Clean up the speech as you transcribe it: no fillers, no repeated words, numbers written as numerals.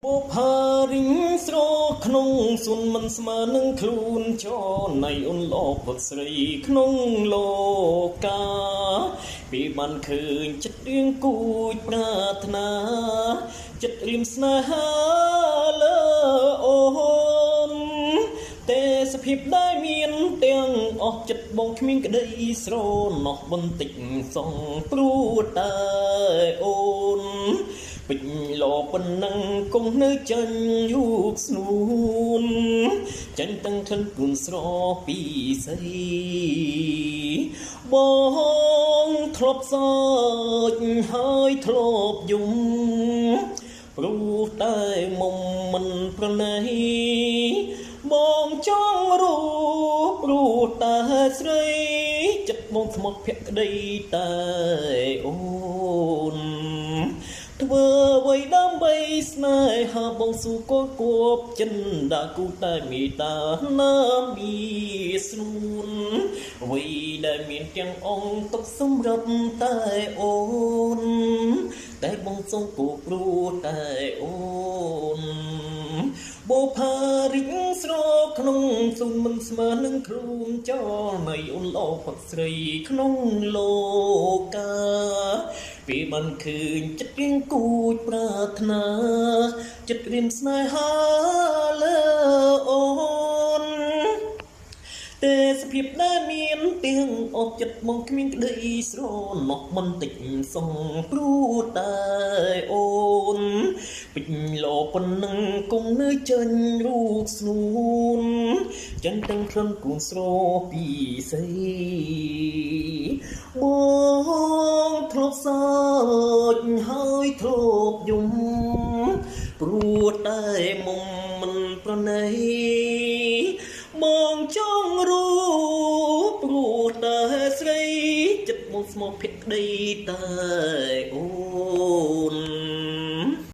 បុផារិញស្រក្នុងសុនមិនស្មើនឹងខ្លួនចនៃអ៊ុនលបស្រីក្នុងលោកកាពេលបានឃើញចិត្តរៀងគួចប្រាថ្នាចិត្តរៀមស្នេហាលើអូនទេសភាពដែលមានទាំងអស់ចិត្តបងគ្មានក្តីស្រណោះបន្តិចសងព្រោះតែអូនពេញលោប៉ុណ្ណឹងគង់នៅចាញ់រូបស្នួនចាញ់ទាំងក្លិនព្រួនស្រពីស្រីបងធ្លាប់សើចហើយធ្លាប់យំព្រោះតែមុំមិនប្រណីបងចង់រូបព្រោះតែស្រីចិត្តបងស្មត់ភក្តីតែអូនធ្វើអ្វីដើម្បីស្នេហាបងស៊ូកូនគួបចិនដាគូតែមេតាណាមីស្រួនអ្វីដែលមានទាំងអង្គទុកសម្រាប់តែអូនតែបងសូមគូព្រោះតែអូនបុផារិញស្រក្នុងសុនមិនស្មើនឹងខ្លួនចោលនៃអូនលោផឹកស្រីក្នុងលោកកាពេលបានឃើញចិត្តរៀងគួចប្រាថ្នាចិត្តរៀមស្នេហាលើអូនទេសភាពដែលមានទាំងអស់ចិត្តមកគ្មានក្តីស្រណោះបន្តិចសងព្រោះតែអូនពេញលោប៉ុណ្ណឹងគង់នៅចាញ់រូបស្នួនចាញ់ទាំងក្លិនគួនស្រពីស្រីបងធ្លាប់សើចហើយធ្លាប់យំព្រោះតែមុំមិនប្រណីបងចង់រូបព្រោះតែស្រីចិត្តមកស្មោះភក្តីតែអូន